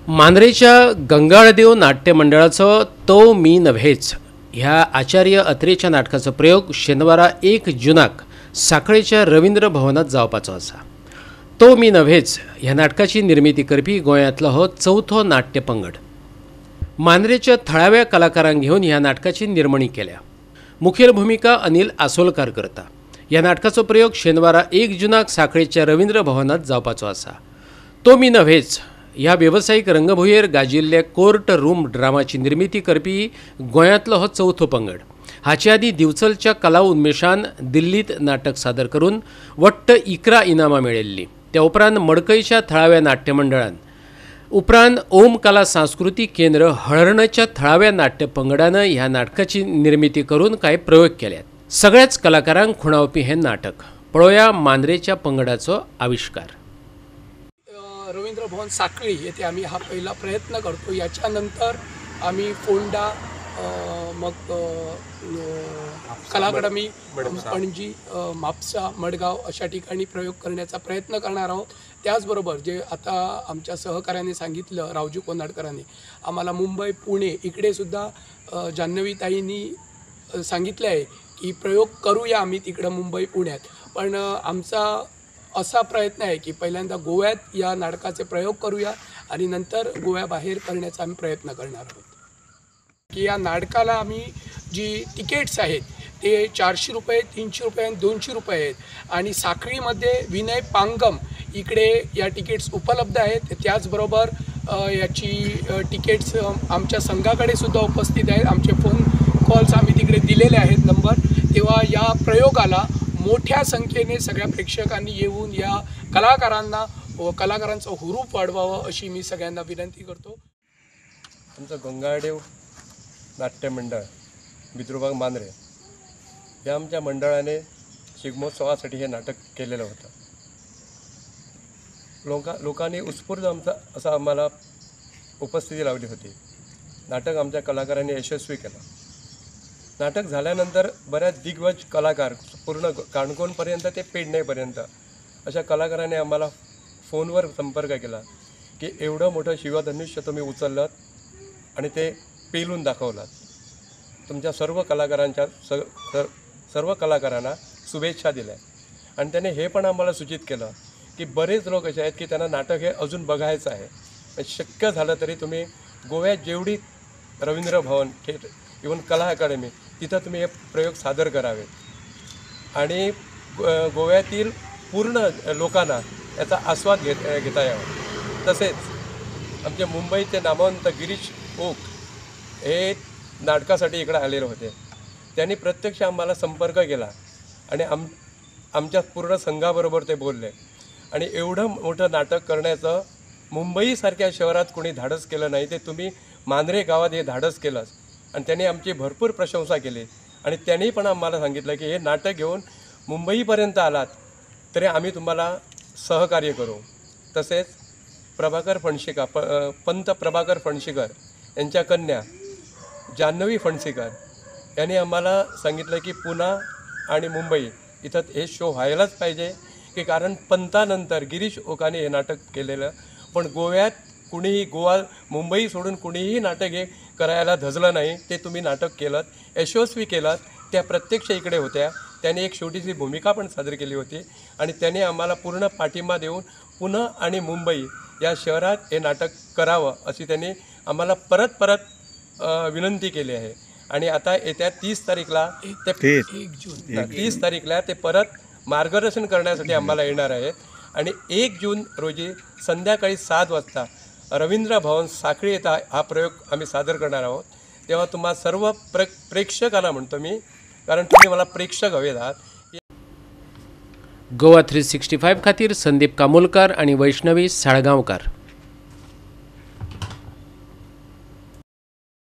मांद्रेच्या गंगाळदेव नाट्य मंडळाचं तो मी नव्हेच ह्या आचार्य अत्रेच्या नाटकाचा प्रयोग शेनवारा 1 जूनाक साखळेच्या रवींद्र भवनात जावपाचो आसा। तो मी नव्हेच ह्या नाटकाची निर्मिती करपी गोंयांतलो हो चौथो नाट्य पंगड। मांद्रेच्या थळाव्या कलाकारांक घेवन ह्या नाटकाची निर्मणी केल्या। मुखेल भूमिका अनिल आसोलकार करता। ह्या नाटकाचो प्रयोग शेनवारा 1 जूनाक साखळेच्या रवींद्र भवनात जावपाचो आसा। तो मी नव्हेच ह्या व्यावसायिक रंगभुंयेर गाजिल्ले कोर्ट रूम ड्रामाची निर्मिती करपी गोंयांतलो हो चौथो पंगड। हाचे आदी दिवचलच्या कला उन्मेशान दिल्लीत नाटक सादर करून वट्ट 11 इनामां मेळयल्लीं। त्या उपरांत मडकयच्या थळाव्या नाट्य मंडळान उपरांत ओम कला सांस्कृतीक केंद्र हळर्णच्या थळाव्या नाट्य पंगडान ह्या नाटकाची निर्मिती करून कांय प्रयोग केल्यात। सगळ्याच कलाकारांक खुणावपी हें नाटक पळोवया मांद्रेच्या पंगडाचो आविष्कार। रवींद्र भवन साखळी येथे आम्ही हा पहिला प्रयत्न करतो। याच्यानंतर आम्ही फोंडा मग कला अकादमी पणजी म्हापसा मडगाव अशा ठिकाणी प्रयोग करण्याचा प्रयत्न करणार आहोत। त्याचबरोबर जे आता आमच्या सहकार्याने सांगितलं रावजी कोंडाटकरांनी आम्हाला मुंबई पुणे इकडे सुद्धा जान्हवीताईंनी सांगितलं आहे की प्रयोग करूया आम्ही तिकडं मुंबई पुण्यात। पण आमचा असा प्रयत्न आहे की पहिल्यांदा गोव्यात या नाटकाचे प्रयोग करूया आणि नंतर गोव्याबाहेर करण्याचा आम्ही प्रयत्न करणार आहोत। की या नाटकाला आम्ही जी तिकीट्स आहेत ते 400 रुपये 300 रुपये आणि 200 रुपये आहेत आणि साखळीमध्ये विनय पांगम इकडे या तिकीट्स उपलब्ध आहेत। त्याचबरोबर याची तिकीट्स आमच्या संघाकडे सुद्धा उपस्थित आहेत। आमचे फोन कॉल्स आम्ही तिकडे दिलेले आहेत नंबर। तेव्हा या प्रयोगाला मोठ्या संख्येने सगळ्या प्रेक्षकांनी येऊन या कलाकारांना व कलाकारांचं हुरूप वाढवावं अशी मी सगळ्यांना विनंती करतो। आमचं गंगाळदेव नाट्य मंडळ विदर्भाग मांद्रे या आमच्या मंडळाने शिगमोत्सवासाठी हे नाटक केलेलं होतं। लोकांनी उत्स्फूर्त असं आम्हाला उपस्थिती लावली होती। नाटक आमच्या कलाकारांनी यशस्वी केलं। नाटक झाल्यानंतर बऱ्याच दिग्गज कलाकार पूर्ण काणकोणपर्यंत ते पेडणेपर्यंत अशा कलाकारांनी आम्हाला फोनवर संपर्क केला की एवढं मोठं शिवधनुष्य तुम्ही उचललं आणि ते पेलून दाखवलात। तुमच्या सर्व कलाकारांच्या सर्व कलाकारांना शुभेच्छा दिल्या आणि त्याने हे पण आम्हाला सूचित केलं की बरेच लोक असे आहेत की त्यांना नाटक हे अजून बघायचं आहे। शक्य झालं तरी तुम्ही गोव्यात जेवढी रवींद्र भवन इवन कला अकादमी तिथं तुम्ही हे प्रयोग सादर करावे आणि गोव्यातील पूर्ण लोकांना याचा आस्वाद घेता यावा। तसेच आमचे मुंबईचे नामवंत गिरीश ओक हे नाटकासाठी इकडे आलेले होते। त्यांनी प्रत्यक्ष आम्हाला संपर्क केला आणि आमच्या पूर्ण संघाबरोबर ते बोलले आणि एवढं मोठं नाटक करण्याचं मुंबईसारख्या शहरात कोणी धाडस केलं नाही, ते तुम्ही मांद्रे गावात हे धाडस केलंच आणि त्यांनी आमची भरपूर प्रशंसा केली आणि त्यांनी पण आम्हाला सांगितलं की हे नाटक घेऊन मुंबईपर्यंत आलात तरी आम्ही तुम्हाला सहकार्य करू। तसेच प्रभाकर फणशीकर पंत प्रभाकर फणशीकर यांच्या कन्या जान्हवी फणशीकर यांनी आम्हाला सांगितलं की पुणे आणि मुंबई इथं हे शो व्हायलाच पाहिजे की कारण पंतानंतर गिरीश ओकाने हे नाटक केलेलं, पण गोव्यात कुणीही मुंबई सोडून कुणीही नाटक हे करायला धजलं नाही। ते तुम्ही नाटक केलं, यशस्वी केलं। त्या प्रत्यक्ष इकडे होत्या, त्याने एक छोटीशी भूमिका पण सादर केली होती आणि त्याने आम्हाला पूर्ण पाठिंबा देऊन पुणे आणि मुंबई या शहरात हे नाटक करावं अशी त्यांनी आम्हाला परत विनंती केली आहे। आणि आता येत्या 30 तारीखला ते 30 तारीखला ते परत मार्गदर्शन करण्यासाठी आम्हाला येणार आहेत आणि 1 जून रोजी संध्याकाळी 7 वाजता रवींद्र भवन साखळी येथे हा प्रयोग आम्ही सादर करणार आहोत। तेव्हा तुम्हा सर्व प्रेक्षकांना म्हणतो मी, कारण तुम्ही मला प्रेक्षक हवेत आहात। गोवा 365 खातीर संदीप कामोलकार आणि वैष्णवी साळगांवकार।